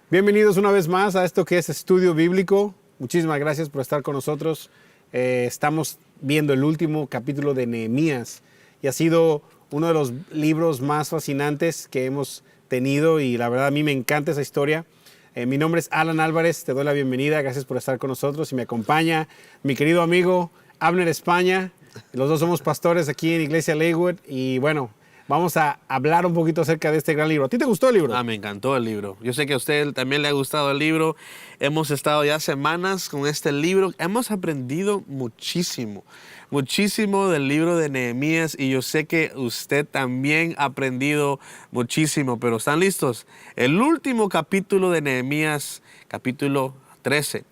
Bienvenidos una vez más a esto que es Estudio Bíblico. Muchísimas gracias por estar con nosotros. Estamos viendo el último capítulo de Nehemías y ha sido uno de los libros más fascinantes que hemos tenido y la verdad a mí me encanta esa historia. Mi nombre es Alan Álvarez, te doy la bienvenida, gracias por estar con nosotros y me acompaña mi querido amigo Abner España. Los dos somos pastores aquí en Iglesia Lakewood y bueno, vamos a hablar un poquito acerca de este gran libro. ¿A ti te gustó el libro? Me encantó el libro. Yo sé que a usted también le ha gustado el libro. Hemos estado ya semanas con este libro. Hemos aprendido muchísimo, muchísimo del libro de Nehemías y yo sé que usted también ha aprendido muchísimo. Pero ¿están listos? El último capítulo de Nehemías, capítulo 13.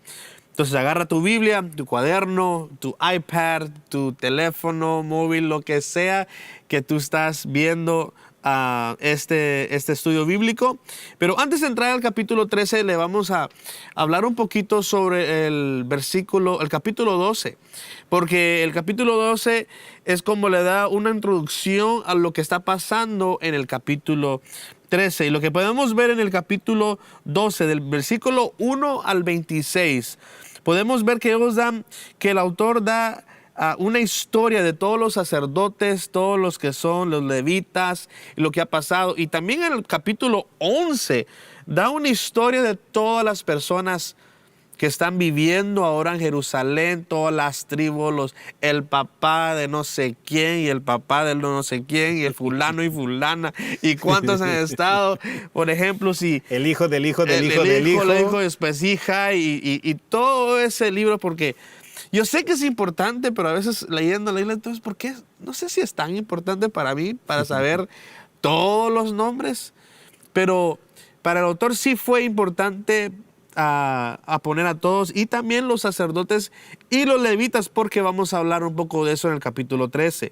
Entonces agarra tu Biblia, tu cuaderno, tu iPad, tu teléfono móvil, lo que sea que tú estás viendo este estudio bíblico. Pero antes de entrar al capítulo 13, le vamos a hablar un poquito sobre el capítulo 12. Porque el capítulo 12 es como le da una introducción a lo que está pasando en el capítulo 13. Y lo que podemos ver en el capítulo 12, del versículo 1 al 26, podemos ver que el autor da una historia de todos los sacerdotes, todos los que son los levitas, y lo que ha pasado. Y también en el capítulo 11 da una historia de todas las personas que están viviendo ahora en Jerusalén, todas las tribus, el papá de no sé quién y el papá de no sé quién y el fulano y fulana y cuántos han estado, por ejemplo, si el hijo del hijo del hijo del hijo, el hijo después hija y todo ese libro, porque yo sé que es importante, pero a veces leyendo, entonces, ¿por qué? No sé si es tan importante para mí, para saber todos los nombres, pero para el autor sí fue importante a poner a todos y también los sacerdotes y los levitas, porque vamos a hablar un poco de eso en el capítulo 13.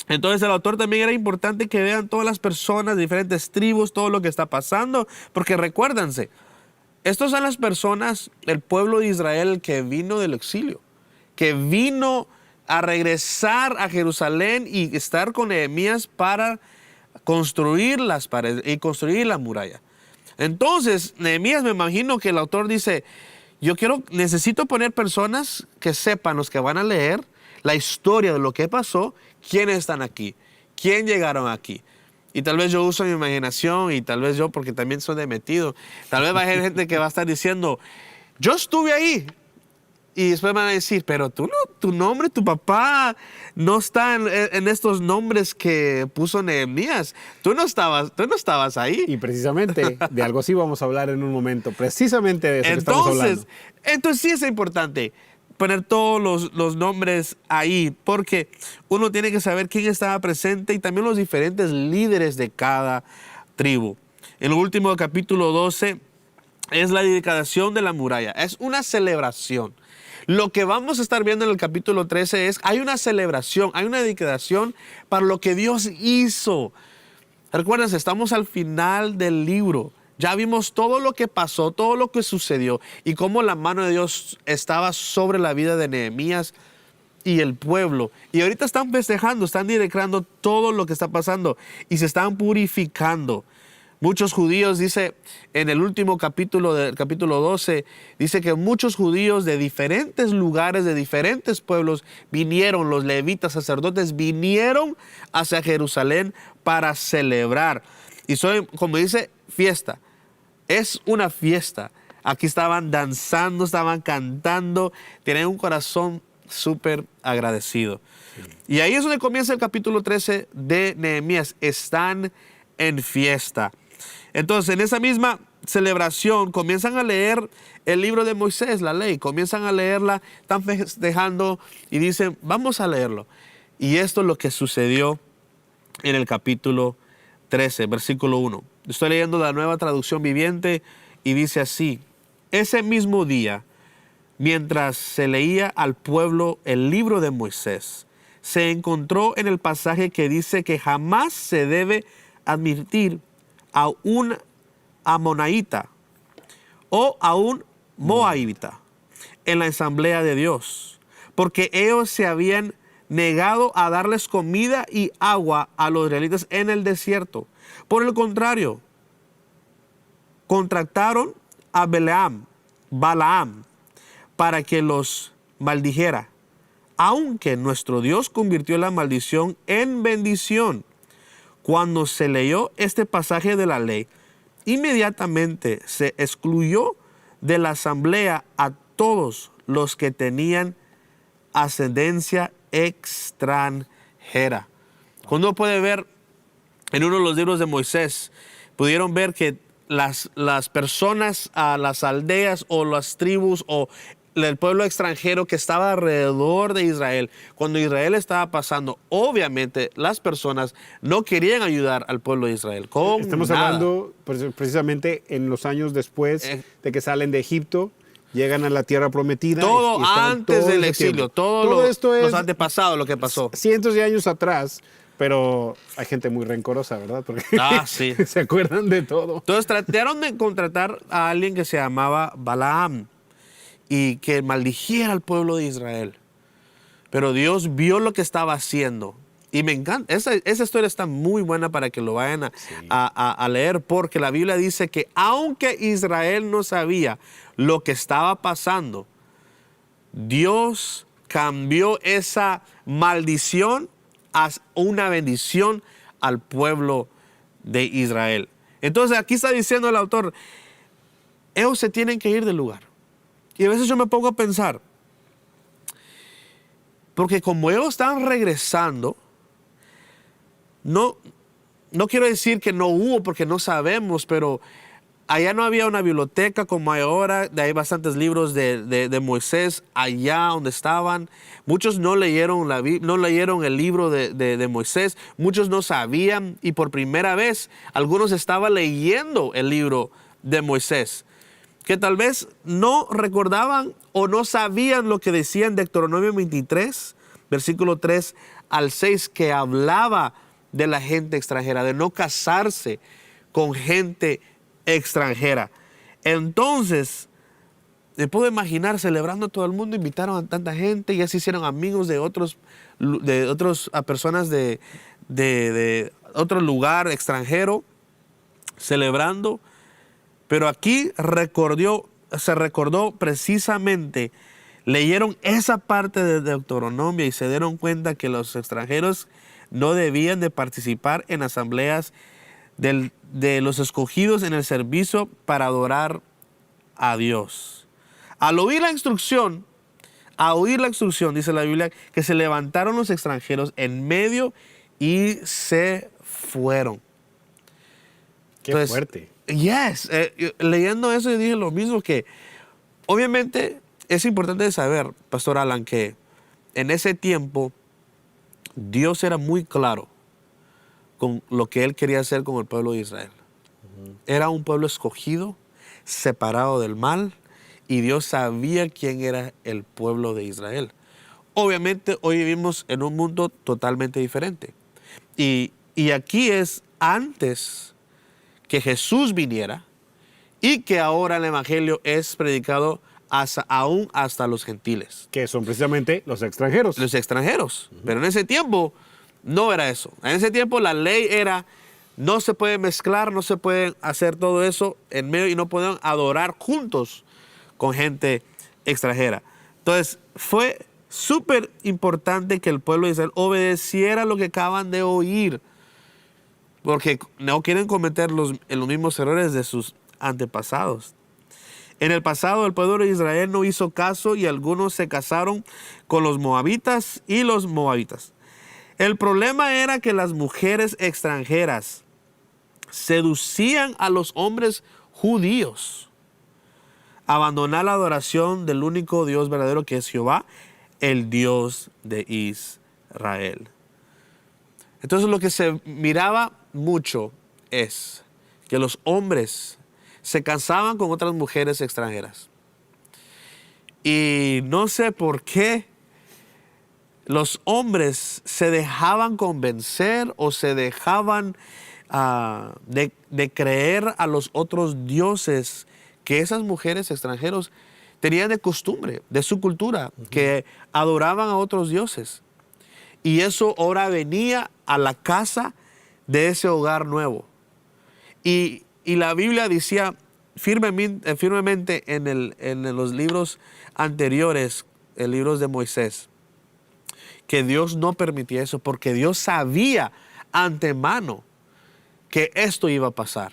Entonces el autor también era importante que vean todas las personas, diferentes tribus, todo lo que está pasando, porque recuérdense, estos son las personas, el pueblo de Israel que vino del exilio, que vino a regresar a Jerusalén y estar con Nehemías para construir las paredes y construir la muralla. Entonces, Nehemías, me imagino que el autor dice, necesito poner personas que sepan, los que van a leer la historia de lo que pasó, quiénes están aquí, quién llegaron aquí. Y tal vez yo uso mi imaginación y tal vez yo, porque también soy de metido, tal vez va a haber gente que va a estar diciendo, yo estuve ahí. Y después van a decir, pero tú no, tu nombre, tu papá no está en estos nombres que puso Nehemías. Tú no estabas ahí. Y precisamente de algo así vamos a hablar en un momento. Precisamente de eso que estamos hablando. Entonces sí es importante poner todos los nombres ahí, porque uno tiene que saber quién estaba presente y también los diferentes líderes de cada tribu. En el último capítulo 12 es la dedicación de la muralla. Es una celebración. Lo que vamos a estar viendo en el capítulo 13 es, hay una celebración, hay una dedicación para lo que Dios hizo. Recuérdense, estamos al final del libro. Ya vimos todo lo que pasó, todo lo que sucedió y cómo la mano de Dios estaba sobre la vida de Nehemías y el pueblo. Y ahorita están festejando, están dedicando todo lo que está pasando y se están purificando. Muchos judíos, dice en el último capítulo del capítulo 12, dice que muchos judíos de diferentes lugares, de diferentes pueblos, vinieron, los levitas, sacerdotes, vinieron hacia Jerusalén para celebrar. Y como dice, fiesta. Es una fiesta. Aquí estaban danzando, estaban cantando, tenían un corazón súper agradecido. Y ahí es donde comienza el capítulo 13 de Nehemías. Están en fiesta. Entonces, en esa misma celebración, comienzan a leer el libro de Moisés, la ley. Comienzan a leerla, están festejando y dicen, vamos a leerlo. Y esto es lo que sucedió en el capítulo 13, versículo 1. Estoy leyendo la Nueva Traducción Viviente y dice así: ese mismo día, mientras se leía al pueblo el libro de Moisés, se encontró en el pasaje que dice que jamás se debe admitir a un amonaíta o a un moabita en la asamblea de Dios, porque ellos se habían negado a darles comida y agua a los israelitas en el desierto. Por el contrario, contrataron a Balaam, para que los maldijera, aunque nuestro Dios convirtió la maldición en bendición. Cuando se leyó este pasaje de la ley, inmediatamente se excluyó de la asamblea a todos los que tenían ascendencia extranjera. Cuando uno puede ver en uno de los libros de Moisés, pudieron ver que las personas, las aldeas o las tribus o el pueblo extranjero que estaba alrededor de Israel, cuando Israel estaba pasando, obviamente las personas no querían ayudar al pueblo de Israel con Estamos nada. hablando precisamente en los años después de que salen de Egipto, llegan a la tierra prometida. Todo y están antes todo del ese exilio, tiempo. todo esto es los antepasados, lo que pasó. cientos de años atrás, pero hay gente muy rencorosa, ¿verdad? Porque Sí. se acuerdan de todo. Entonces trataron de contratar a alguien que se llamaba Balaam y que maldijera al pueblo de Israel. Pero Dios vio lo que estaba haciendo. Y me encanta. Esa historia está muy buena para que lo vayan a leer, porque la Biblia dice que aunque Israel no sabía lo que estaba pasando, Dios cambió esa maldición a una bendición al pueblo de Israel. Entonces aquí está diciendo el autor, ellos se tienen que ir del lugar. Y a veces yo me pongo a pensar, porque como ellos están regresando, no quiero decir que no hubo porque no sabemos, pero allá no había una biblioteca como hay ahora. Hay bastantes libros de Moisés allá donde estaban. Muchos no leyeron el libro de Moisés. Muchos no sabían y por primera vez algunos estaban leyendo el libro de Moisés, que tal vez no recordaban o no sabían lo que decía en Deuteronomio 23, versículo 3 al 6, que hablaba de la gente extranjera, de no casarse con gente extranjera. Entonces, me puedo imaginar celebrando a todo el mundo, invitaron a tanta gente, ya se hicieron amigos de otras personas de otro lugar extranjero, celebrando. Pero aquí se recordó precisamente, leyeron esa parte de Deuteronomio y se dieron cuenta que los extranjeros no debían de participar en asambleas de los escogidos en el servicio para adorar a Dios. Al oír la instrucción, dice la Biblia, que se levantaron los extranjeros en medio y se fueron. Qué fuerte. Yes, leyendo eso yo dije lo mismo, que obviamente es importante saber, Pastor Alan, que en ese tiempo Dios era muy claro con lo que Él quería hacer con el pueblo de Israel. Era un pueblo escogido, separado del mal, y Dios sabía quién era el pueblo de Israel. Obviamente hoy vivimos en un mundo totalmente diferente. Y aquí es antes que Jesús viniera y que ahora el evangelio es predicado aún hasta los gentiles. Que son precisamente los extranjeros. Los extranjeros. Pero en ese tiempo no era eso. En ese tiempo la ley era, no se puede mezclar, no se puede hacer todo eso en medio y no pueden adorar juntos con gente extranjera. Entonces fue súper importante que el pueblo de Israel obedeciera lo que acaban de oír, porque no quieren cometer los mismos errores de sus antepasados. En el pasado el pueblo de Israel no hizo caso y algunos se casaron con los moabitas y los moabitas. El problema era que las mujeres extranjeras seducían a los hombres judíos a abandonar la adoración del único Dios verdadero, que es Jehová, el Dios de Israel. Entonces lo que se miraba mucho es que los hombres se casaban con otras mujeres extranjeras. Y no sé por qué los hombres se dejaban convencer o se dejaban de creer a los otros dioses que esas mujeres extranjeras tenían de costumbre, de su cultura, que adoraban a otros dioses. Y eso ahora venía a la casa de ese hogar nuevo. Y la Biblia decía firmemente en los libros anteriores, en libros de Moisés, que Dios no permitía eso, porque Dios sabía antemano que esto iba a pasar.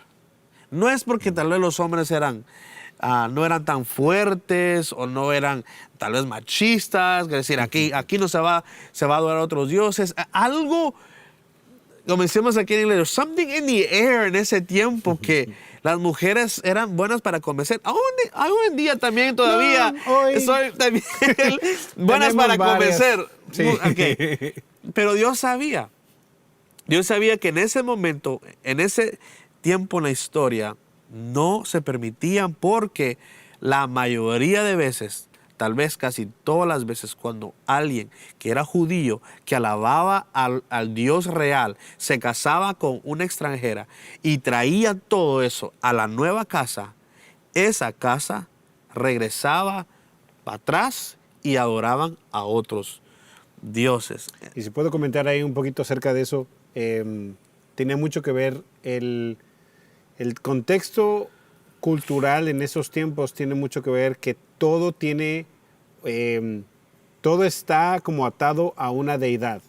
No es porque tal vez los hombres no eran tan fuertes o no eran tal vez machistas, es decir, aquí no se va a adorar a otros dioses. Algo, como decimos aquí en inglés, something in the air en ese tiempo que las mujeres eran buenas para convencer. Aún en día también todavía soy también buenas para convencer. Sí. Okay. Pero Dios sabía que en ese momento, en ese tiempo en la historia, no se permitían, porque la mayoría de veces, tal vez casi todas las veces, cuando alguien que era judío, que alababa al Dios real, se casaba con una extranjera y traía todo eso a la nueva casa, esa casa regresaba para atrás y adoraban a otros dioses. Y si puedo comentar ahí un poquito acerca de eso, tenía mucho que ver el contexto cultural en esos tiempos, tiene mucho que ver que todo está como atado a una deidad.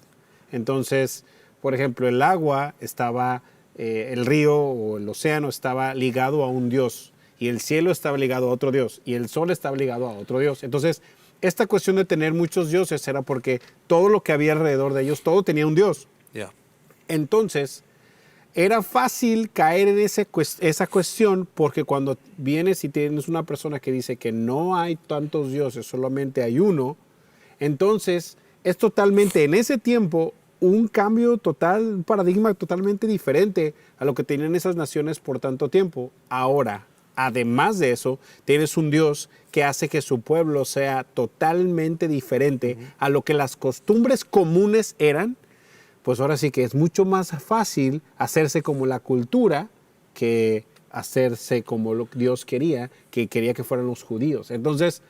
Entonces, por ejemplo, el agua estaba, el río o el océano estaba ligado a un dios, y el cielo estaba ligado a otro dios, y el sol estaba ligado a otro dios. Entonces, esta cuestión de tener muchos dioses era porque todo lo que había alrededor de ellos, todo tenía un dios. Yeah. Entonces, era fácil caer en esa cuestión, porque cuando vienes y tienes una persona que dice que no hay tantos dioses, solamente hay uno, entonces es totalmente, en ese tiempo, un cambio total, un paradigma totalmente diferente a lo que tenían esas naciones por tanto tiempo. Ahora, además de eso, tienes un Dios que hace que su pueblo sea totalmente diferente a lo que las costumbres comunes eran. Pues ahora sí que es mucho más fácil hacerse como la cultura que hacerse como lo que Dios quería que fueran los judíos. Entonces,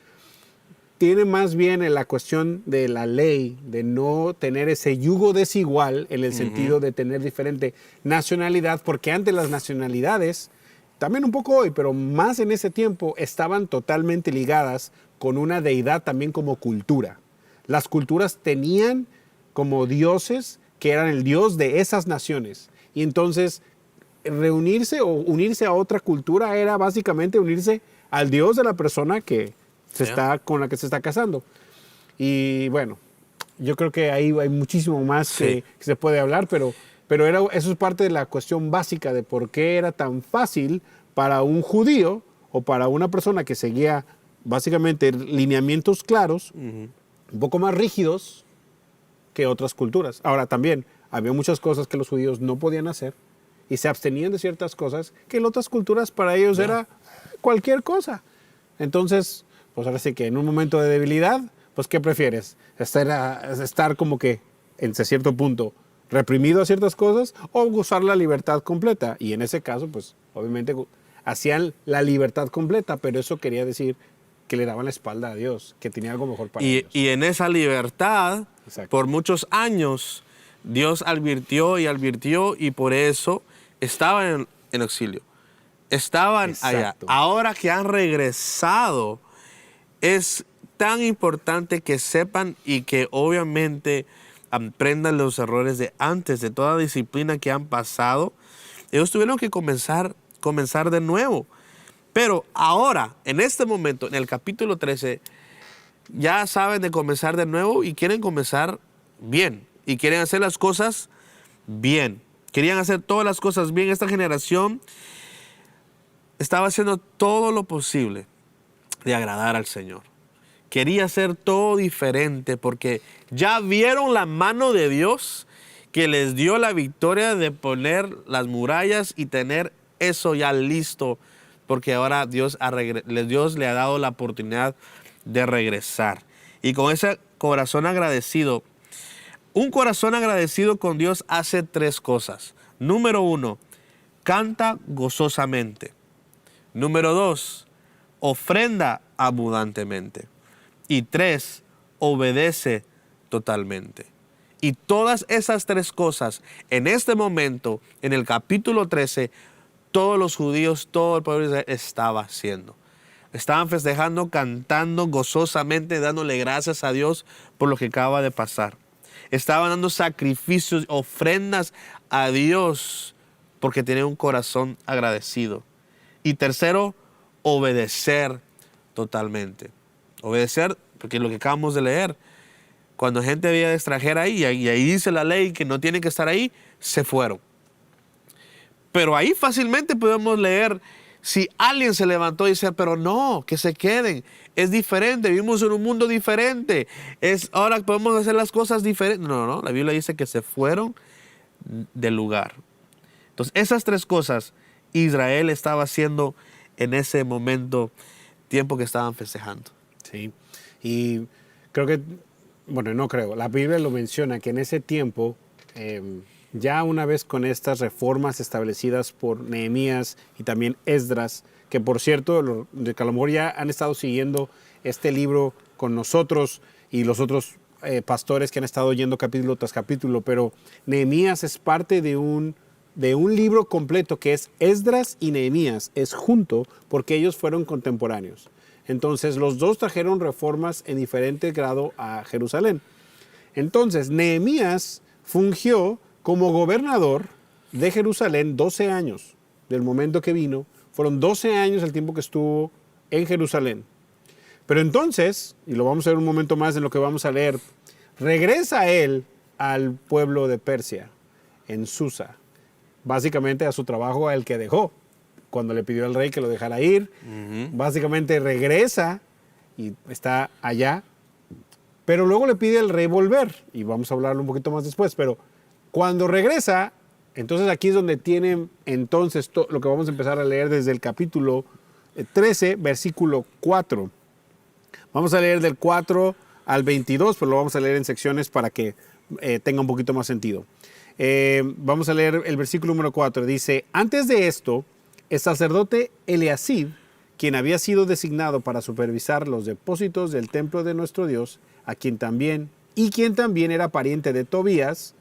tiene más bien la cuestión de la ley, de no tener ese yugo desigual en el sentido de tener diferente nacionalidad, porque antes las nacionalidades, también un poco hoy, pero más en ese tiempo, estaban totalmente ligadas con una deidad también como cultura. Las culturas tenían como dioses que eran el dios de esas naciones. Y entonces reunirse o unirse a otra cultura era básicamente unirse al dios de la persona con la que se está casando. Y bueno, yo creo que ahí hay muchísimo más que se puede hablar, pero eso es parte de la cuestión básica de por qué era tan fácil para un judío o para una persona que seguía básicamente lineamientos claros, un poco más rígidos que otras culturas. Ahora también había muchas cosas que los judíos no podían hacer y se abstenían de ciertas cosas que en otras culturas para ellos era cualquier cosa. Entonces, pues ahora sí que en un momento de debilidad, pues ¿qué prefieres? Estar como que en cierto punto reprimido a ciertas cosas o gozar la libertad completa. Y en ese caso, pues obviamente hacían la libertad completa, pero eso quería decir que le daban la espalda a Dios, que tenía algo mejor para ellos. Y en esa libertad, Exacto, por muchos años, Dios advirtió y por eso estaban en exilio. Estaban allá. Exacto. Ahora que han regresado, es tan importante que sepan y que obviamente aprendan los errores de antes, de toda disciplina que han pasado. Ellos tuvieron que comenzar de nuevo. Pero ahora, en este momento, en el capítulo 13, ya saben de comenzar de nuevo y quieren comenzar bien. Y quieren hacer las cosas bien. Querían hacer todas las cosas bien. Esta generación estaba haciendo todo lo posible de agradar al Señor. Quería hacer todo diferente porque ya vieron la mano de Dios que les dio la victoria de poner las murallas y tener eso ya listo, porque ahora Dios le ha dado la oportunidad de regresar. Y con ese corazón agradecido, un corazón agradecido con Dios hace 3 cosas. Número 1, canta gozosamente. Número 2, ofrenda abundantemente. Y 3, obedece totalmente. Y todas esas 3 cosas, en este momento, en el capítulo 13, todos los judíos, todo el pueblo de Israel estaba haciendo. Estaban festejando, cantando gozosamente, dándole gracias a Dios por lo que acaba de pasar. Estaban dando sacrificios, ofrendas a Dios porque tenían un corazón agradecido. Y tercero, obedecer totalmente. Obedecer, porque lo que acabamos de leer, cuando gente había extranjera ahí, y ahí dice la ley que no tienen que estar ahí, se fueron. Pero ahí fácilmente podemos leer si alguien se levantó y dice, pero no, que se queden. Es diferente, vivimos en un mundo diferente. Ahora podemos hacer las cosas diferentes. No, la Biblia dice que se fueron del lugar. Entonces, esas tres cosas Israel estaba haciendo en ese momento, tiempo que estaban festejando. Sí, y creo que, bueno, no creo, la Biblia lo menciona que en ese tiempo, ya una vez con estas reformas establecidas por Nehemías y también Esdras, que por cierto, de que a lo mejor ya han estado siguiendo este libro con nosotros y los otros pastores que han estado oyendo capítulo tras capítulo, pero Nehemías es parte de un libro completo que es Esdras y Nehemías, es junto porque ellos fueron contemporáneos. Entonces los dos trajeron reformas en diferente grado a Jerusalén. Entonces Nehemías fungió como gobernador de Jerusalén 12 años del momento que vino. Fueron 12 años el tiempo que estuvo en Jerusalén. Pero entonces, y lo vamos a ver un momento más en lo que vamos a leer, regresa él al pueblo de Persia, en Susa, básicamente a su trabajo al que dejó, cuando le pidió al rey que lo dejara ir. Básicamente regresa y está allá, pero luego le pide al rey volver, y vamos a hablarlo un poquito más después, pero cuando regresa, entonces aquí es donde tiene entonces lo que vamos a empezar a leer desde el capítulo 13, versículo 4. Vamos a leer del 4 al 22, pero lo vamos a leer en secciones para que tenga un poquito más sentido. Vamos a leer el versículo número 4. Dice, antes de esto, el sacerdote Eliasib, quien había sido designado para supervisar los depósitos del templo de nuestro Dios, quien también era pariente de Tobías,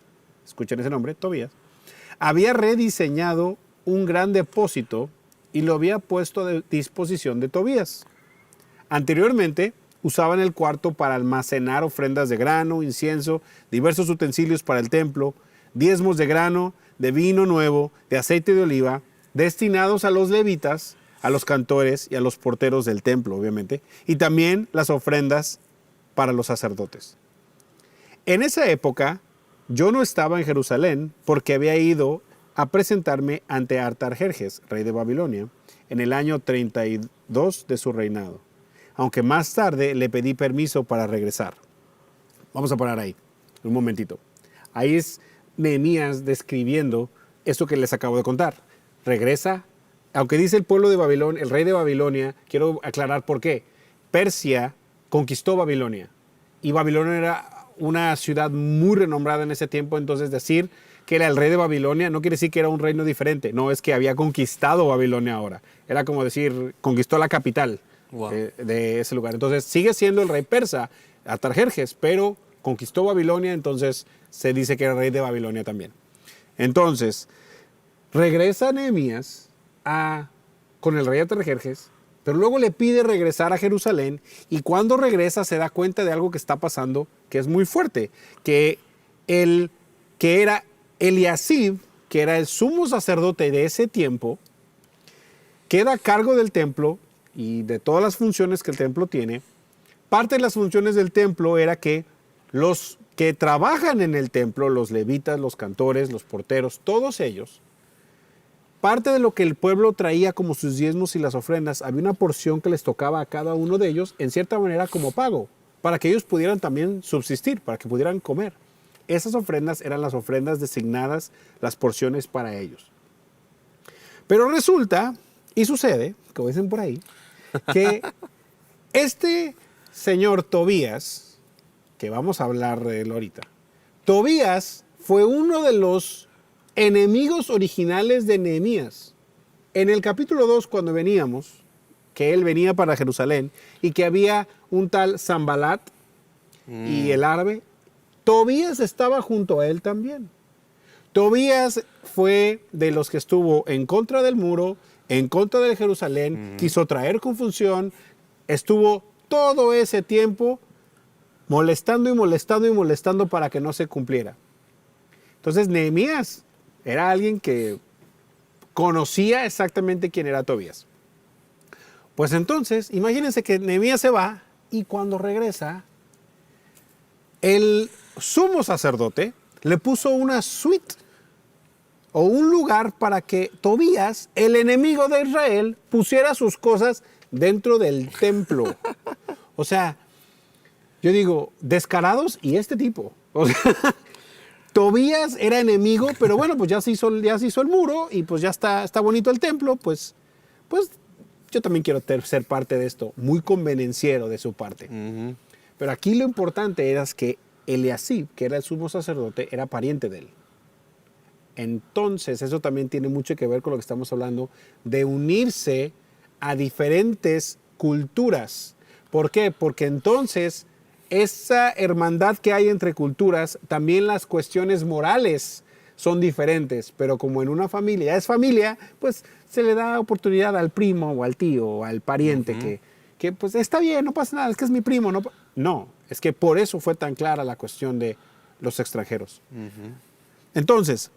escuchen ese nombre, Tobías, había rediseñado un gran depósito y lo había puesto a disposición de Tobías. Anteriormente, usaban el cuarto para almacenar ofrendas de grano, incienso, diversos utensilios para el templo, diezmos de grano, de vino nuevo, de aceite de oliva, destinados a los levitas, a los cantores y a los porteros del templo, obviamente, y también las ofrendas para los sacerdotes. En esa época, yo no estaba en Jerusalén porque había ido a presentarme ante Artajerjes, rey de Babilonia, en el año 32 de su reinado, aunque más tarde le pedí permiso para regresar. Vamos a parar ahí, un momentito. Ahí es Nehemías describiendo esto que les acabo de contar. Regresa, aunque dice el pueblo de Babilonia, el rey de Babilonia, quiero aclarar por qué. Persia conquistó Babilonia y Babilonia era una ciudad muy renombrada en ese tiempo, entonces decir que era el rey de Babilonia no quiere decir que era un reino diferente, no, es que había conquistado Babilonia ahora. Era como decir, conquistó la capital de ese lugar. Entonces sigue siendo el rey persa, Artajerjes, pero conquistó Babilonia, entonces se dice que era rey de Babilonia también. Entonces, regresa Nehemías con el rey Artajerjes, pero luego le pide regresar a Jerusalén y cuando regresa se da cuenta de algo que está pasando que es muy fuerte, que era Eliasib, que era el sumo sacerdote de ese tiempo, queda a cargo del templo y de todas las funciones que el templo tiene. Parte de las funciones del templo era que los que trabajan en el templo, los levitas, los cantores, los porteros, todos ellos, parte de lo que el pueblo traía como sus diezmos y las ofrendas, había una porción que les tocaba a cada uno de ellos, en cierta manera como pago, para que ellos pudieran también subsistir, para que pudieran comer. Esas ofrendas eran las ofrendas designadas, las porciones para ellos. Pero resulta, y sucede, como dicen por ahí, que este señor Tobías, que vamos a hablar de él ahorita, Tobías fue uno de los enemigos originales de Nehemías. En el capítulo 2, cuando veníamos, que él venía para Jerusalén y que había un tal Sanbalat y el árabe, Tobías estaba junto a él también. Tobías fue de los que estuvo en contra del muro, en contra de Jerusalén, quiso traer confusión, estuvo todo ese tiempo molestando y molestando y molestando para que no se cumpliera. Entonces Nehemías era alguien que conocía exactamente quién era Tobías. Pues entonces, imagínense que Nehemías se va y cuando regresa, el sumo sacerdote le puso una suite o un lugar para que Tobías, el enemigo de Israel, pusiera sus cosas dentro del templo. O sea, yo digo, descarados y este tipo. O sea, Tobías era enemigo, pero bueno, pues ya se hizo el muro y pues ya está bonito el templo, pues yo también quiero ser parte de esto, muy convenenciero de su parte. Pero aquí lo importante era que Eliasib, que era el sumo sacerdote, era pariente de él. Entonces, eso también tiene mucho que ver con lo que estamos hablando de unirse a diferentes culturas. ¿Por qué? Porque entonces esa hermandad que hay entre culturas, también las cuestiones morales son diferentes, pero como en una familia es familia, pues se le da oportunidad al primo o al tío o al pariente que pues está bien, no pasa nada, es que es mi primo. No, es que por eso fue tan clara la cuestión de los extranjeros. Entonces,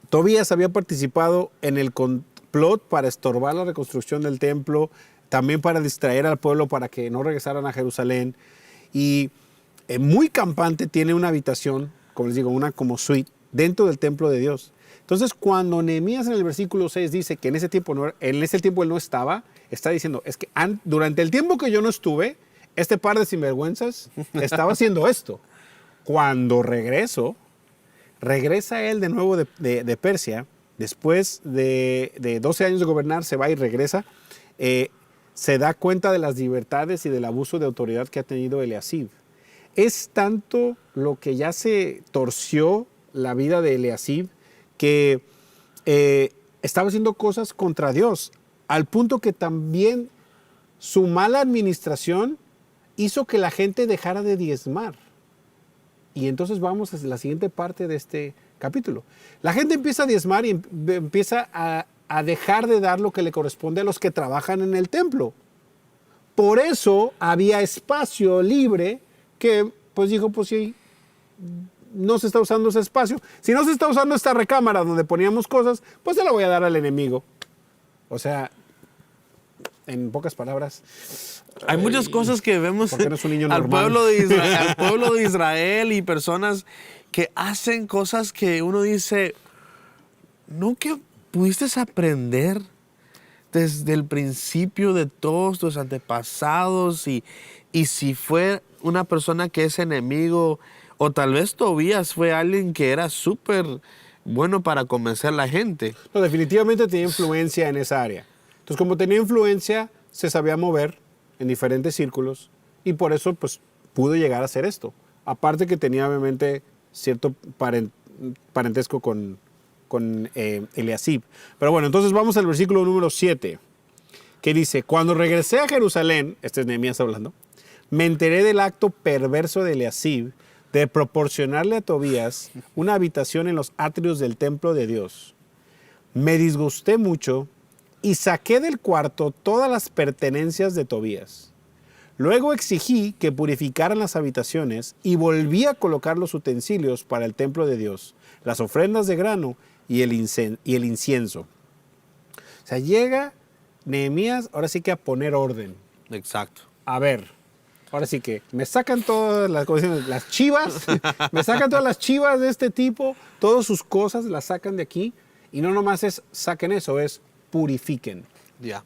Tobías había participado en el complot para estorbar la reconstrucción del templo, también para distraer al pueblo para que no regresaran a Jerusalén. Y muy campante, tiene una habitación, como les digo, una como suite, dentro del templo de Dios. Entonces, cuando Nehemías en el versículo 6 dice que en ese tiempo él no estaba, está diciendo, es que durante el tiempo que yo no estuve, este par de sinvergüenzas estaba haciendo esto. Cuando regresa él de nuevo de Persia, después de 12 años de gobernar, se va y regresa, se da cuenta de las libertades y del abuso de autoridad que ha tenido Eliasib. Es tanto lo que ya se torció la vida de Eliasib que estaba haciendo cosas contra Dios, al punto que también su mala administración hizo que la gente dejara de diezmar. Y entonces vamos a la siguiente parte de este capítulo. La gente empieza a diezmar y empieza a dejar de dar lo que le corresponde a los que trabajan en el templo. Por eso había espacio libre que, pues dijo, pues sí, no se está usando ese espacio. Si no se está usando esta recámara donde poníamos cosas, pues se la voy a dar al enemigo. O sea, en pocas palabras, hay muchas cosas que vemos no es un niño al normal. pueblo de Israel y personas que hacen cosas que uno dice, ¿no que pudiste aprender desde el principio de todos tus antepasados? Y si fue una persona que es enemigo, o tal vez Tobías fue alguien que era súper bueno para convencer a la gente. No, definitivamente tenía influencia en esa área. Entonces, como tenía influencia, se sabía mover en diferentes círculos y por eso pues, pudo llegar a hacer esto. Aparte que tenía obviamente cierto parentesco con Eliasib. Pero bueno, entonces vamos al versículo número 7, que dice, cuando regresé a Jerusalén, este es Nehemías hablando, me enteré del acto perverso de Eliasib de proporcionarle a Tobías una habitación en los atrios del templo de Dios. Me disgusté mucho y saqué del cuarto todas las pertenencias de Tobías. Luego exigí que purificaran las habitaciones y volví a colocar los utensilios para el templo de Dios, las ofrendas de grano y el incienso. O sea, llega Nehemías ahora sí que a poner orden. Exacto. A ver, ahora sí que me sacan todas las chivas, me sacan todas las chivas de este tipo, todas sus cosas las sacan de aquí y no nomás saquen eso, es purifiquen. Ya.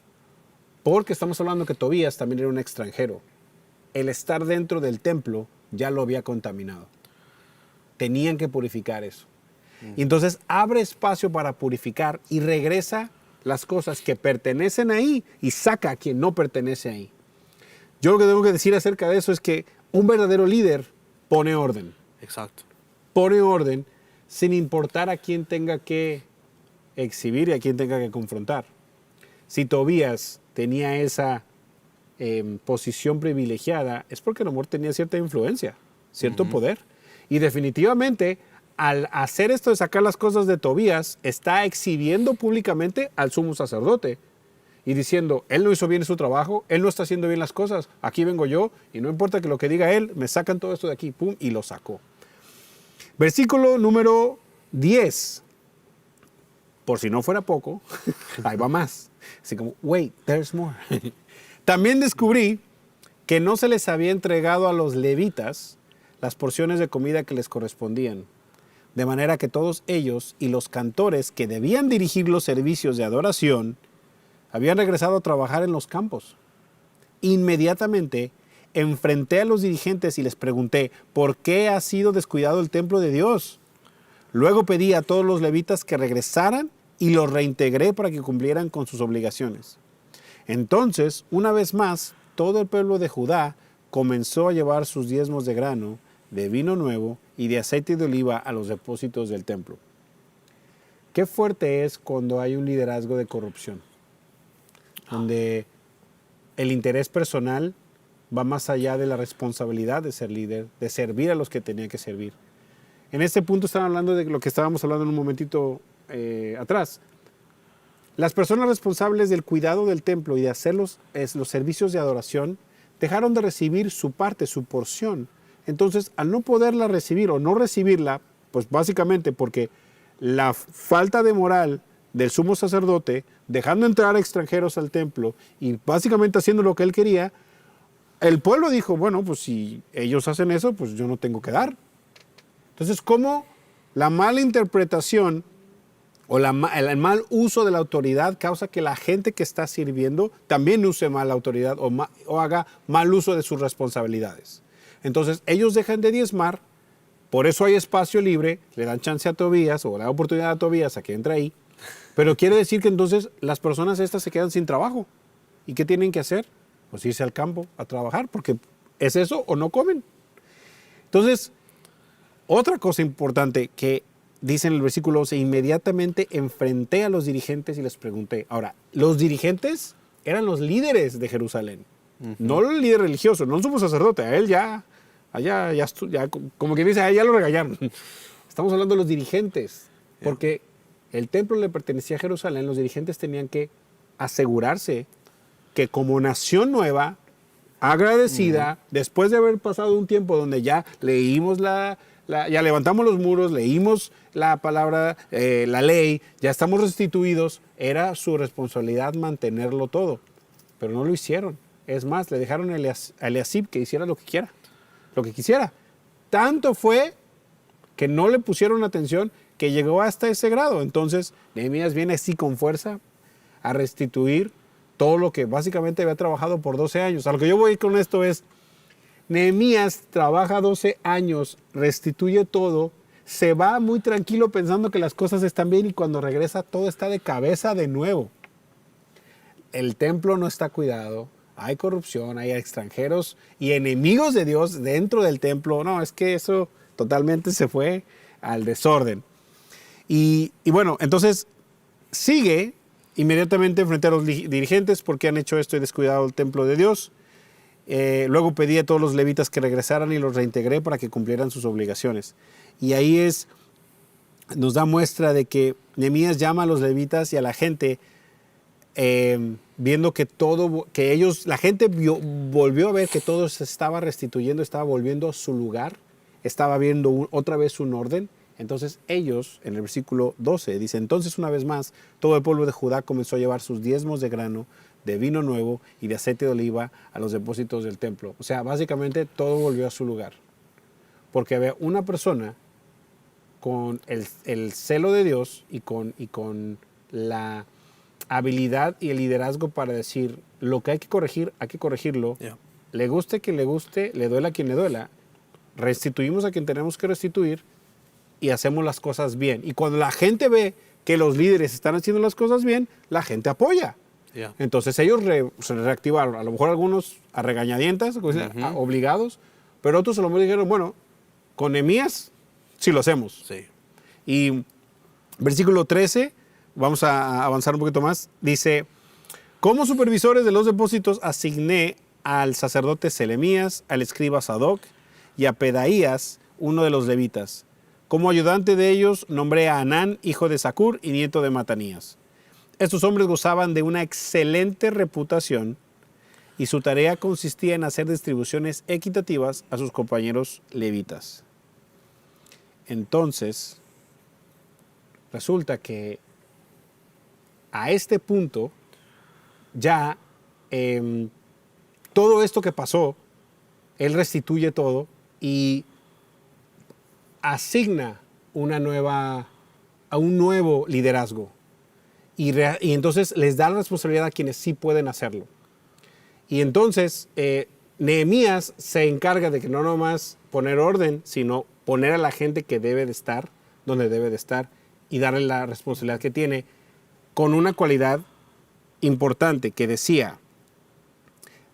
Porque estamos hablando que Tobías también era un extranjero. El estar dentro del templo ya lo había contaminado. Tenían que purificar eso. Y entonces abre espacio para purificar y regresa las cosas que pertenecen ahí y saca a quien no pertenece ahí. Yo lo que tengo que decir acerca de eso es que un verdadero líder pone orden. Exacto. Pone orden sin importar a quién tenga que exhibir y a quién tenga que confrontar. Si Tobías tenía esa posición privilegiada, es porque a lo mejor tenía cierta influencia, cierto poder. Y definitivamente al hacer esto de sacar las cosas de Tobías, está exhibiendo públicamente al sumo sacerdote y diciendo, él no hizo bien su trabajo, él no está haciendo bien las cosas, aquí vengo yo y no importa que lo que diga él, me sacan todo esto de aquí, pum, y lo sacó. Versículo número 10. Por si no fuera poco, ahí va más. Así como, wait, there's more. También descubrí que no se les había entregado a los levitas las porciones de comida que les correspondían. De manera que todos ellos y los cantores que debían dirigir los servicios de adoración habían regresado a trabajar en los campos. Inmediatamente enfrenté a los dirigentes y les pregunté, ¿por qué ha sido descuidado el templo de Dios? Luego pedí a todos los levitas que regresaran y los reintegré para que cumplieran con sus obligaciones. Entonces, una vez más, todo el pueblo de Judá comenzó a llevar sus diezmos de grano, de vino nuevo y de aceite de oliva a los depósitos del templo. Qué fuerte es cuando hay un liderazgo de corrupción, donde el interés personal va más allá de la responsabilidad de ser líder, de servir a los que tenía que servir. En este punto están hablando de lo que estábamos hablando en un momentito atrás. Las personas responsables del cuidado del templo y de hacer los servicios de adoración dejaron de recibir su parte, su porción. Entonces, al no poderla recibir o no recibirla, pues básicamente porque la falta de moral del sumo sacerdote, dejando entrar extranjeros al templo y básicamente haciendo lo que él quería, el pueblo dijo, bueno, pues si ellos hacen eso, pues yo no tengo que dar. Entonces, ¿cómo la mala interpretación o el mal uso de la autoridad causa que la gente que está sirviendo también use mal la autoridad o haga mal uso de sus responsabilidades? Entonces, ellos dejan de diezmar, por eso hay espacio libre, le dan chance a Tobías o le dan oportunidad a Tobías a que entre ahí, pero quiere decir que entonces las personas estas se quedan sin trabajo. ¿Y qué tienen que hacer? Pues irse al campo a trabajar, porque es eso o no comen. Entonces, otra cosa importante que dice en el versículo 11, inmediatamente enfrenté a los dirigentes y les pregunté. Ahora, los dirigentes eran los líderes de Jerusalén, no el líder religioso, no el sumo sacerdote, a él ya como que dice, ya lo regañaron. Estamos hablando de los dirigentes, porque el templo le pertenecía a Jerusalén, los dirigentes tenían que asegurarse que como nación nueva, agradecida, después de haber pasado un tiempo donde ya leímos ya levantamos los muros, leímos la palabra, la ley, ya estamos restituidos, era su responsabilidad mantenerlo todo, pero no lo hicieron. Es más, le dejaron a Eliasib que hiciera lo que quisiera. Tanto fue que no le pusieron atención que llegó hasta ese grado. Entonces, Nehemías viene así con fuerza a restituir todo lo que básicamente había trabajado por 12 años. A lo que yo voy con esto es, Nehemías trabaja 12 años, restituye todo, se va muy tranquilo pensando que las cosas están bien y cuando regresa todo está de cabeza de nuevo. El templo no está cuidado, hay corrupción, hay extranjeros y enemigos de Dios dentro del templo. No, es que eso totalmente se fue al desorden. Y bueno, entonces sigue inmediatamente frente a los dirigentes porque han hecho esto y descuidado el templo de Dios. Luego pedí a todos los levitas que regresaran y los reintegré para que cumplieran sus obligaciones. Y ahí nos da muestra de que Nehemías llama a los levitas y a la gente, viendo que la gente volvió a ver que todo se estaba restituyendo, estaba volviendo a su lugar, estaba viendo otra vez un orden. Entonces ellos, en el versículo 12, dice, entonces una vez más, todo el pueblo de Judá comenzó a llevar sus diezmos de grano, de vino nuevo y de aceite de oliva a los depósitos del templo. O sea, básicamente todo volvió a su lugar. Porque había una persona con el celo de Dios y con la habilidad y el liderazgo para decir lo que hay que corregir, hay que corregirlo. Yeah. Le guste quien le guste, le duela a quien le duela. Restituimos a quien tenemos que restituir y hacemos las cosas bien. Y cuando la gente ve que los líderes están haciendo las cosas bien, la gente apoya. Yeah. Entonces ellos se reactivaron. A lo mejor algunos a regañadientas, obligados, pero otros a lo mejor dijeron, bueno, con Nehemías sí lo hacemos. Sí. Y versículo 13, vamos a avanzar un poquito más, dice, como supervisores de los depósitos asigné al sacerdote Selemías, al escriba Sadoc y a Pedaías, uno de los levitas. Como ayudante de ellos nombré a Anán, hijo de Zacur y nieto de Matanías. Estos hombres gozaban de una excelente reputación y su tarea consistía en hacer distribuciones equitativas a sus compañeros levitas. Entonces, resulta que a este punto ya todo esto que pasó, él restituye todo y asigna a un nuevo liderazgo. Y entonces les da la responsabilidad a quienes sí pueden hacerlo. Y entonces Nehemías se encarga de que no nomás poner orden, sino poner a la gente que debe de estar donde debe de estar y darle la responsabilidad que tiene, con una cualidad importante que decía: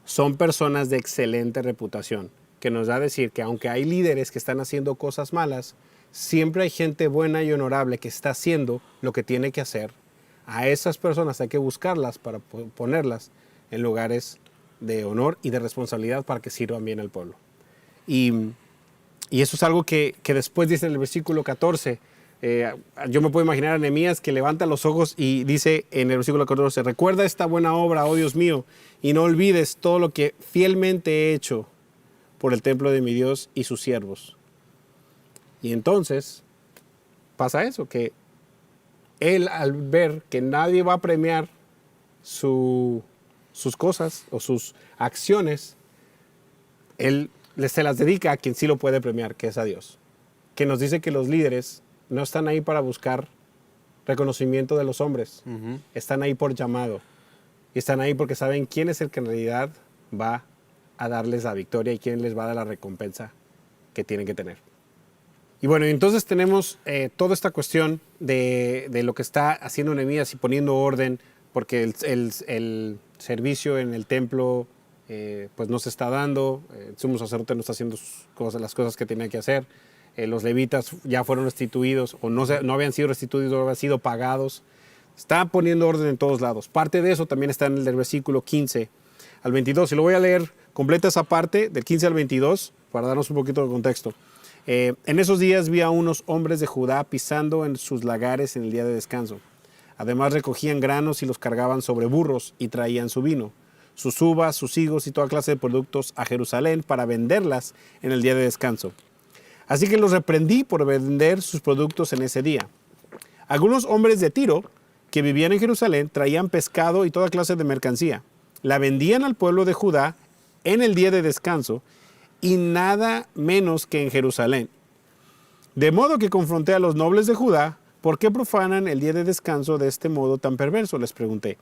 son personas de excelente reputación, que nos da a decir que aunque hay líderes que están haciendo cosas malas, siempre hay gente buena y honorable que está haciendo lo que tiene que hacer. A esas personas hay que buscarlas para ponerlas en lugares de honor y de responsabilidad para que sirvan bien al pueblo. Y eso es algo que después dice en el versículo 14. Yo me puedo imaginar a Nehemías que levanta los ojos y dice en el versículo 14: recuerda esta buena obra, oh Dios mío, y no olvides todo lo que fielmente he hecho por el templo de mi Dios y sus siervos. Y entonces pasa eso, que él, al ver que nadie va a premiar sus cosas o sus acciones, él se las dedica a quien sí lo puede premiar, que es a Dios. Que nos dice que los líderes no están ahí para buscar reconocimiento de los hombres. Están ahí por llamado. Y están ahí porque saben quién es el que en realidad va a darles la victoria y quién les va a dar la recompensa que tienen que tener. Y bueno, entonces tenemos toda esta cuestión de lo que está haciendo Nehemías y poniendo orden, porque el servicio en el templo pues no se está dando, el sumo sacerdote no está haciendo las cosas que tenía que hacer, los levitas ya fueron restituidos o no habían sido restituidos, no habían sido pagados. Está poniendo orden en todos lados. Parte de eso también está en el versículo 15 al 22. Y lo voy a leer completa esa parte, del 15 al 22, para darnos un poquito de contexto. En esos días vi a unos hombres de Judá pisando en sus lagares en el día de descanso. Además recogían granos y los cargaban sobre burros y traían su vino, sus uvas, sus higos y toda clase de productos a Jerusalén para venderlas en el día de descanso. Así que los reprendí por vender sus productos en ese día. Algunos hombres de Tiro que vivían en Jerusalén traían pescado y toda clase de mercancía. La vendían al pueblo de Judá en el día de descanso y nada menos que en Jerusalén. De modo que confronté a los nobles de Judá: ¿por qué profanan el día de descanso de este modo tan perverso?, les pregunté.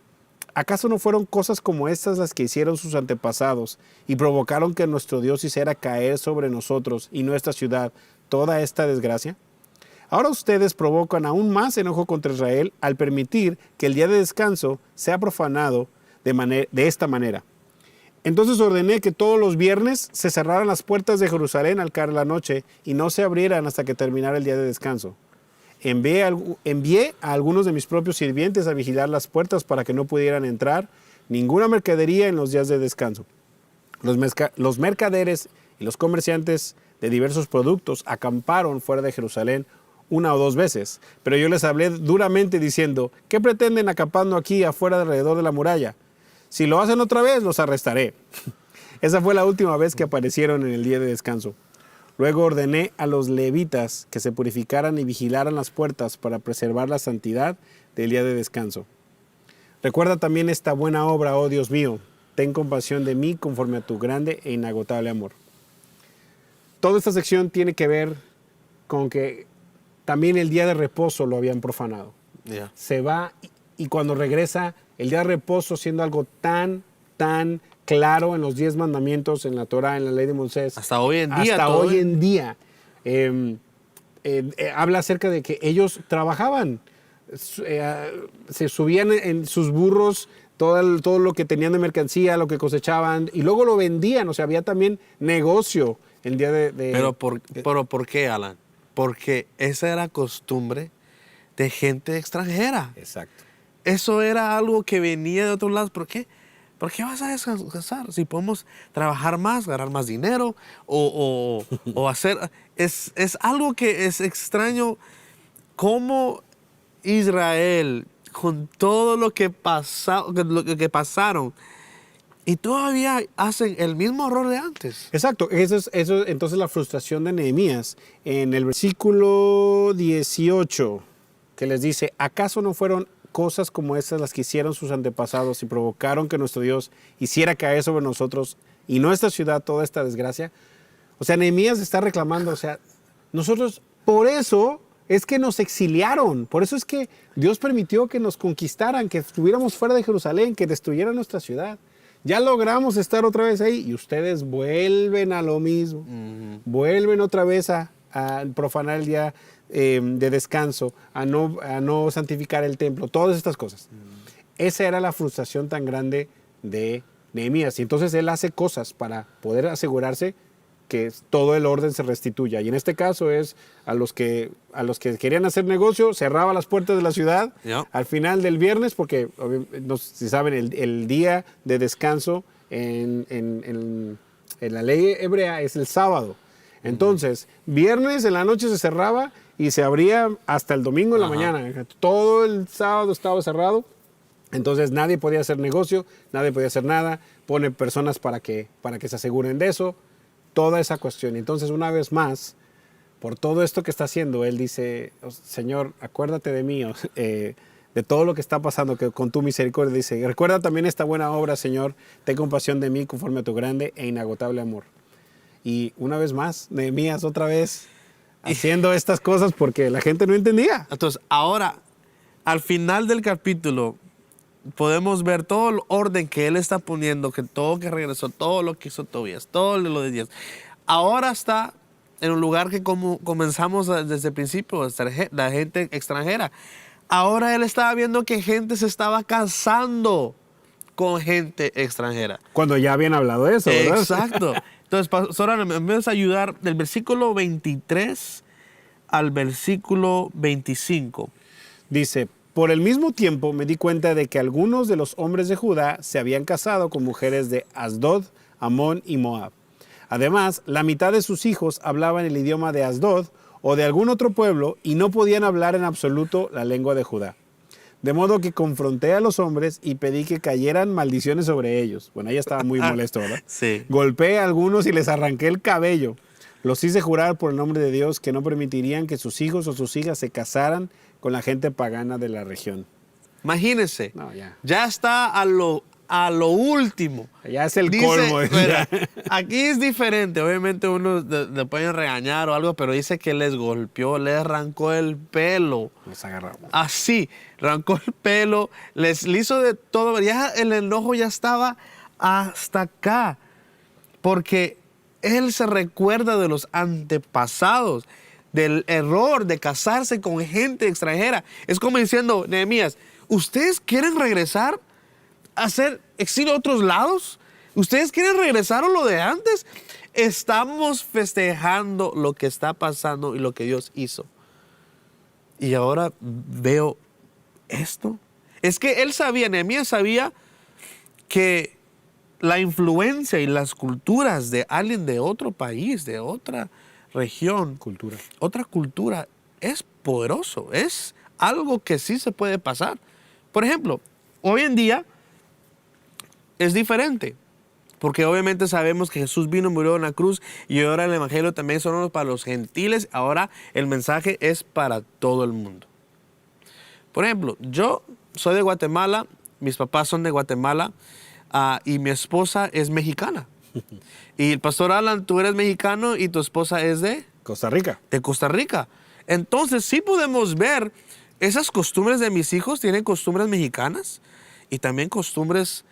¿Acaso no fueron cosas como estas las que hicieron sus antepasados y provocaron que nuestro Dios hiciera caer sobre nosotros y nuestra ciudad toda esta desgracia? Ahora ustedes provocan aún más enojo contra Israel al permitir que el día de descanso sea profanado de esta manera. Entonces ordené que todos los viernes se cerraran las puertas de Jerusalén al caer la noche y no se abrieran hasta que terminara el día de descanso. Envié a algunos de mis propios sirvientes a vigilar las puertas para que no pudieran entrar ninguna mercadería en los días de descanso. Los mercaderes y los comerciantes de diversos productos acamparon fuera de Jerusalén 1 o 2 veces, pero yo les hablé duramente diciendo: ¿qué pretenden acampando aquí afuera alrededor de la muralla? Si lo hacen otra vez, los arrestaré. Esa fue la última vez que aparecieron en el día de descanso. Luego ordené a los levitas que se purificaran y vigilaran las puertas para preservar la santidad del día de descanso. Recuerda también esta buena obra, oh Dios mío. Ten compasión de mí conforme a tu grande e inagotable amor. Toda esta sección tiene que ver con que también el día de reposo lo habían profanado. Yeah. Se va y cuando regresa, el día de reposo, siendo algo tan claro en los 10 mandamientos, en la Torah, en la ley de Moisés. Hasta hoy en día. Hasta hoy en día. Habla acerca de que ellos trabajaban. Se subían en sus burros todo lo que tenían de mercancía, lo que cosechaban, y luego lo vendían. O sea, había también negocio el día de... Pero ¿por qué, Alan? Porque esa era costumbre de gente extranjera. Exacto. Eso era algo que venía de otros lados. ¿Por qué? ¿por qué vas a descansar? Si podemos trabajar más, ganar más dinero o hacer... Es algo que es extraño cómo Israel, con todo lo que pasaron, y todavía hacen el mismo error de antes. Exacto, eso es entonces la frustración de Nehemías. En el versículo 18, que les dice, ¿acaso no fueron cosas como estas las que hicieron sus antepasados y provocaron que nuestro Dios hiciera caer sobre nosotros y nuestra ciudad toda esta desgracia? O sea, Nehemías está reclamando, o sea, nosotros por eso es que nos exiliaron, por eso es que Dios permitió que nos conquistaran, que estuviéramos fuera de Jerusalén, que destruyeran nuestra ciudad. Ya logramos estar otra vez ahí y ustedes vuelven a lo mismo, vuelven otra vez a profanar el día de descanso, a no santificar el templo, todas estas cosas. Esa era la frustración tan grande de Nehemías. Y entonces él hace cosas para poder asegurarse que todo el orden se restituya. Y en este caso es a los que querían hacer negocio, cerraba las puertas de la ciudad al final del viernes, porque no sé si saben, el día de descanso en la ley hebrea es el sábado. Entonces, viernes en la noche se cerraba y se abría hasta el domingo en la mañana. Todo el sábado estaba cerrado. Entonces nadie podía hacer negocio, nadie podía hacer nada. Pone personas para que se aseguren de eso. Toda esa cuestión. Entonces, una vez más, por todo esto que está haciendo, él dice, Señor, acuérdate de mí, de todo lo que está pasando, que con tu misericordia, dice, recuerda también esta buena obra, Señor, ten compasión de mí conforme a tu grande e inagotable amor. Y una vez más, Nehemías otra vez haciendo estas cosas porque la gente no entendía. Entonces, ahora, al final del capítulo, podemos ver todo el orden que él está poniendo, que todo que regresó, todo lo que hizo Tobías, todo lo de Días. Ahora está en un lugar que como comenzamos desde el principio, la gente extranjera. Ahora él estaba viendo que gente se estaba casando con gente extranjera. Cuando ya habían hablado de eso, ¿verdad? Exacto. Entonces, pastora, me vas a ayudar del versículo 23 al versículo 25. Dice, por el mismo tiempo me di cuenta de que algunos de los hombres de Judá se habían casado con mujeres de Asdod, Amón y Moab. Además, la mitad de sus hijos hablaban el idioma de Asdod o de algún otro pueblo y no podían hablar en absoluto la lengua de Judá. De modo que confronté a los hombres y pedí que cayeran maldiciones sobre ellos. Bueno, ella estaba muy molesto, ¿verdad? Sí. Golpeé a algunos y les arranqué el cabello. Los hice jurar por el nombre de Dios que no permitirían que sus hijos o sus hijas se casaran con la gente pagana de la región. Imagínense, No, ya. ya está a lo último. Ya es el colmo. Mira, aquí es diferente. Obviamente uno le pueden regañar o algo, pero dice que les golpeó, les arrancó el pelo. Nos agarramos. Así, arrancó el pelo, le hizo de todo. Ya el enojo ya estaba hasta acá, porque él se recuerda de los antepasados, del error de casarse con gente extranjera. Es como diciendo, Nehemías, ¿ustedes quieren regresar a hacer exilio a otros lados? ¿Ustedes quieren regresar a lo de antes? Estamos festejando lo que está pasando y lo que Dios hizo. Y ahora veo esto. Es que él sabía, Nehemías sabía que la influencia y las culturas de alguien de otro país, de otra región, otra cultura, es poderoso, es algo que sí se puede pasar. Por ejemplo, hoy en día es diferente, porque obviamente sabemos que Jesús vino, murió en la cruz y ahora el evangelio también solo para los gentiles, ahora el mensaje es para todo el mundo. Por ejemplo, yo soy de Guatemala, mis papás son de Guatemala y mi esposa es mexicana. Y el pastor Alan, tú eres mexicano y tu esposa es de Costa Rica. De Costa Rica. Entonces sí podemos ver esas costumbres de mis hijos, tienen costumbres mexicanas y también costumbres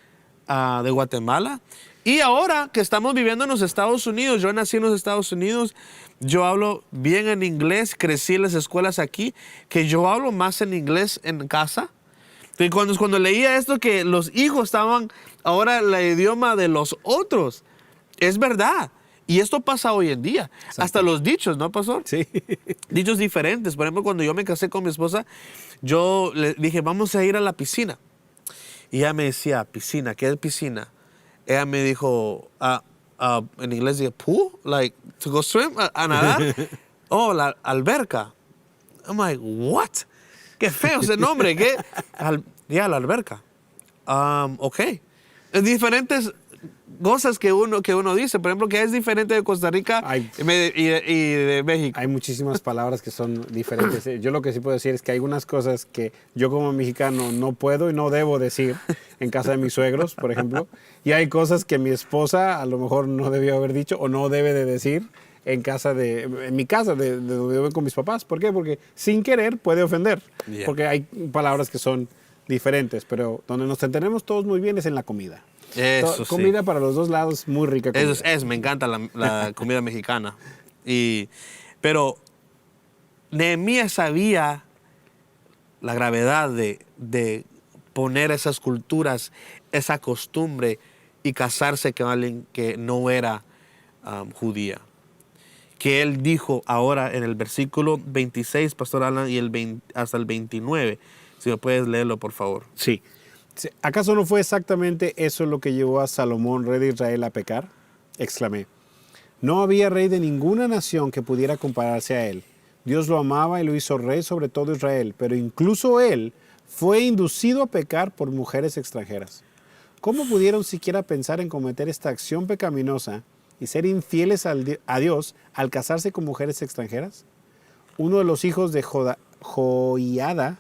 de Guatemala. Y ahora que estamos viviendo en los Estados Unidos, yo nací en los Estados Unidos, yo hablo bien en inglés, crecí en las escuelas aquí, que yo hablo más en inglés en casa. Y cuando leía esto que los hijos estaban ahora en el idioma de los otros, es verdad. Y esto pasa hoy en día. Exacto. Hasta los dichos, ¿no, pastor? Sí. Dichos diferentes. Por ejemplo, cuando yo me casé con mi esposa, yo le dije, vamos a ir a la piscina. Y ella me decía, piscina, ¿qué es piscina? Ella me dijo, en inglés dice, pool, like, to go swim, a nadar. Oh, la alberca. I'm like, what? Qué feo ese nombre, ¿qué? La alberca. Ok. Es diferentes cosas que uno dice. Por ejemplo, que es diferente de Costa Rica y de México. Hay muchísimas palabras que son diferentes. Yo lo que sí puedo decir es que hay algunas cosas que yo como mexicano no puedo y no debo decir en casa de mis suegros, por ejemplo. Y hay cosas que mi esposa a lo mejor no debió haber dicho o no debe de decir en mi casa, de donde yo vengo con mis papás. ¿Por qué? Porque sin querer puede ofender. Yeah. Porque hay palabras que son diferentes, pero donde nos entendemos todos muy bien es en la comida. Eso sí. Comida para los dos lados, muy rica comida. Me encanta la comida mexicana. Pero Nehemías sabía la gravedad de poner esas culturas, esa costumbre y casarse con alguien que no era judía. Que él dijo ahora en el versículo 26, Pastor Alan, y hasta el 29. Si me puedes leerlo, por favor. Sí. ¿Acaso no fue exactamente eso lo que llevó a Salomón, rey de Israel, a pecar? Exclamé. No había rey de ninguna nación que pudiera compararse a él. Dios lo amaba y lo hizo rey sobre todo Israel, pero incluso él fue inducido a pecar por mujeres extranjeras. ¿Cómo pudieron siquiera pensar en cometer esta acción pecaminosa y ser infieles a Dios al casarse con mujeres extranjeras? Uno de los hijos de Joiada,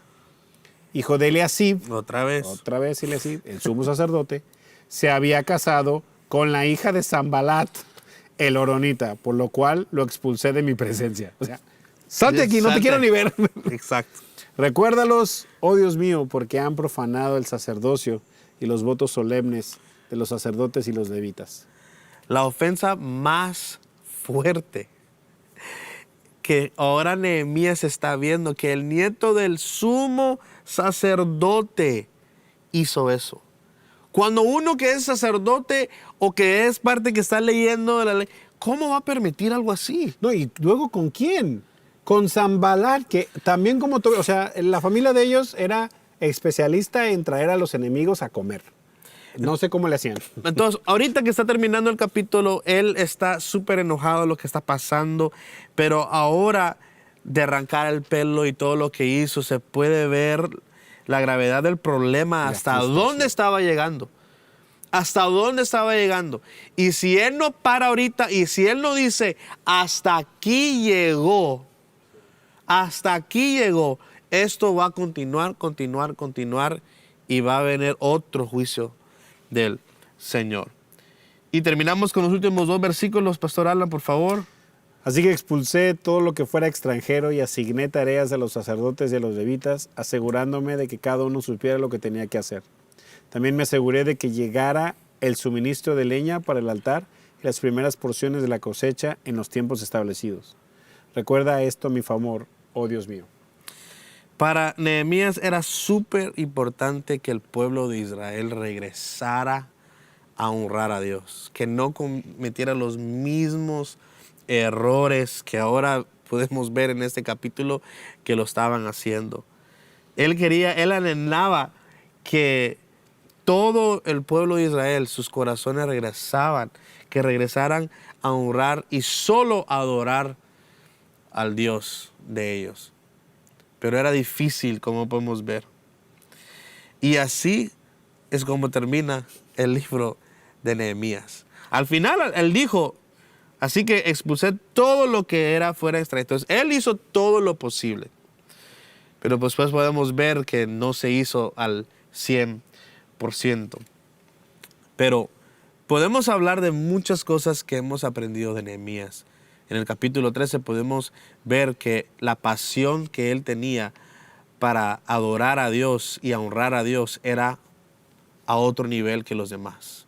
hijo de Eliasib, otra vez Eliasib, el sumo sacerdote, se había casado con la hija de Sambalat, el horonita, por lo cual lo expulsé de mi presencia. O sea, salte aquí, no te quiero ni ver. Exacto. Recuérdalos, oh Dios mío, porque han profanado el sacerdocio y los votos solemnes de los sacerdotes y los levitas. La ofensa más fuerte que ahora Nehemías está viendo, que el nieto del sumo sacerdote hizo eso. Cuando uno que es sacerdote o que es parte que está leyendo de la ley, ¿cómo va a permitir algo así? No, y luego ¿con quién? Con Sambalat, que también como tú, o sea, la familia de ellos era especialista en traer a los enemigos a comer. No sé cómo le hacían. Entonces, ahorita que está terminando el capítulo, él está súper enojado de lo que está pasando, pero ahora de arrancar el pelo y todo lo que hizo, se puede ver la gravedad del problema, hasta dónde estaba llegando. Hasta dónde estaba llegando. Y si él no para ahorita, y si él no dice, hasta aquí llegó, esto va a continuar, y va a venir otro juicio del Señor. Y terminamos con los últimos 2 versículos, Pastor Alan, por favor. Así que expulsé todo lo que fuera extranjero y asigné tareas a los sacerdotes y a los levitas, asegurándome de que cada uno supiera lo que tenía que hacer. También me aseguré de que llegara el suministro de leña para el altar y las primeras porciones de la cosecha en los tiempos establecidos. Recuerda esto, mi favor, oh Dios mío. Para Nehemías era súper importante que el pueblo de Israel regresara a honrar a Dios, que no cometiera los mismos errores que ahora podemos ver en este capítulo que lo estaban haciendo. Él anhelaba que todo el pueblo de Israel, sus corazones regresaran a honrar y solo adorar al Dios de ellos. Pero era difícil, como podemos ver. Y así es como termina el libro de Nehemías. Al final, él dijo, así que expulsé todo lo que era fuera extranjero. Entonces, él hizo todo lo posible. Pero después podemos ver que no se hizo al 100%. Pero podemos hablar de muchas cosas que hemos aprendido de Nehemías. En el capítulo 13 podemos ver que la pasión que él tenía para adorar a Dios y a honrar a Dios era a otro nivel que los demás.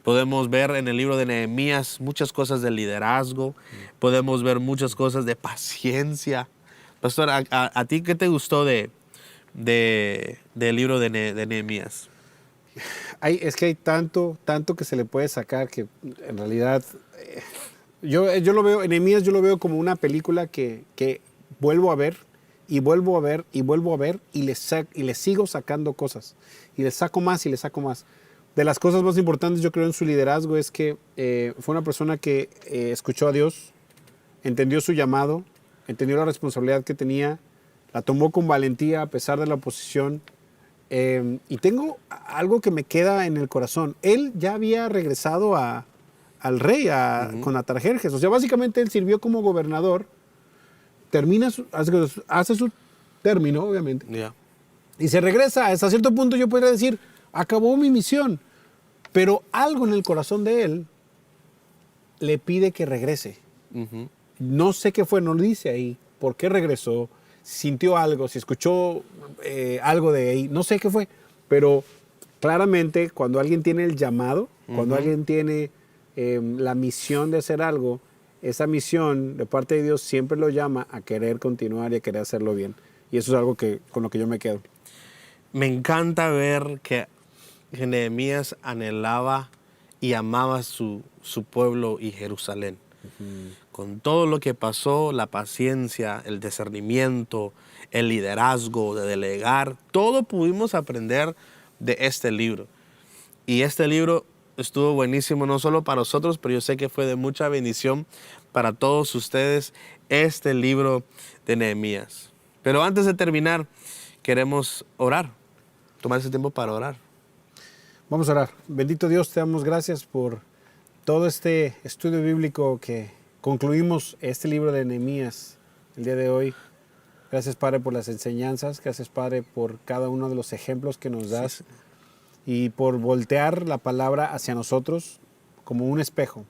Podemos ver en el libro de Nehemías muchas cosas de liderazgo, podemos ver muchas cosas de paciencia. Pastor, ¿a ti qué te gustó del libro de Nehemías? Es que hay tanto que se le puede sacar que en realidad... Yo lo veo, Nehemías yo lo veo como una película que vuelvo a ver y vuelvo a ver, y vuelvo a ver, y le sigo sacando cosas. Y le saco más y le saco más. De las cosas más importantes, yo creo, en su liderazgo es que fue una persona que escuchó a Dios, entendió su llamado, entendió la responsabilidad que tenía, la tomó con valentía a pesar de la oposición. Y tengo algo que me queda en el corazón. Él ya había regresado al rey, con Atarjerjes. O sea, básicamente él sirvió como gobernador, hace su término, obviamente, Ya. y se regresa. Hasta cierto punto yo podría decir, acabó mi misión. Pero algo en el corazón de él le pide que regrese. Ujú. No sé qué fue, no lo dice ahí. ¿Por qué regresó? Si sintió algo, si escuchó algo de ahí, no sé qué fue. Pero claramente cuando alguien tiene el llamado, cuando alguien tiene la misión de hacer algo, esa misión de parte de Dios siempre lo llama a querer continuar y a querer hacerlo bien. Y eso es algo con lo que yo me quedo. Me encanta ver que Nehemías anhelaba y amaba su pueblo y Jerusalén. Con todo lo que pasó, la paciencia, el discernimiento, el liderazgo, de delegar, todo pudimos aprender de este libro. Y este libro estuvo buenísimo, no solo para nosotros, pero yo sé que fue de mucha bendición para todos ustedes, este libro de Nehemías. Pero antes de terminar, queremos orar, tomar ese tiempo para orar. Vamos a orar. Bendito Dios, te damos gracias por todo este estudio bíblico que concluimos este libro de Nehemías el día de hoy. Gracias, Padre, por las enseñanzas. Gracias, Padre, por cada uno de los ejemplos que nos das. Sí, Y por voltear la palabra hacia nosotros como un espejo,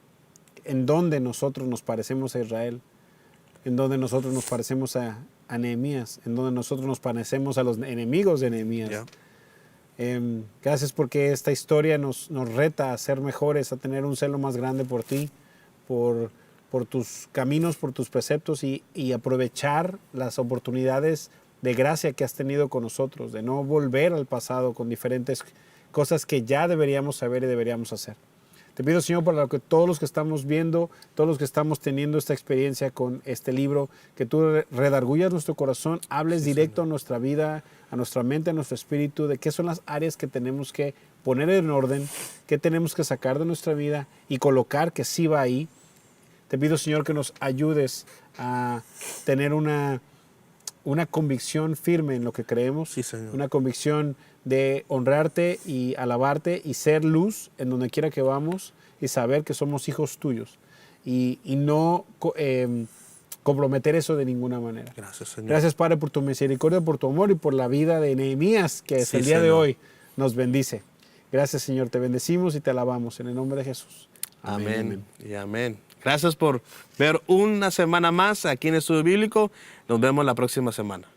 en donde nosotros nos parecemos a Israel, en donde nosotros nos parecemos a Nehemías, en donde nosotros nos parecemos a los enemigos de Nehemías. Ya. Gracias porque esta historia nos reta a ser mejores, a tener un celo más grande por ti, por tus caminos, por tus preceptos y aprovechar las oportunidades de gracia que has tenido con nosotros, de no volver al pasado con diferentes cosas que ya deberíamos saber y deberíamos hacer. Te pido, Señor, para que todos los que estamos viendo, todos los que estamos teniendo esta experiencia con este libro, que tú redargullas nuestro corazón, hables directo a nuestra vida, a nuestra mente, a nuestro espíritu, de qué son las áreas que tenemos que poner en orden, qué tenemos que sacar de nuestra vida y colocar que sí va ahí. Te pido, Señor, que nos ayudes a tener una convicción firme en lo que creemos, Sí, Señor. una convicción de honrarte y alabarte y ser luz en donde quiera que vamos y saber que somos hijos tuyos y no comprometer eso de ninguna manera. Gracias, Señor. Gracias, Padre, por tu misericordia, por tu amor y por la vida de Nehemías que hasta Sí, el día de Señor. hoy nos bendice. Gracias, Señor, te bendecimos y te alabamos en el nombre de Jesús. Amén y amén. Gracias por ver una semana más aquí en Estudio Bíblico. Nos vemos la próxima semana.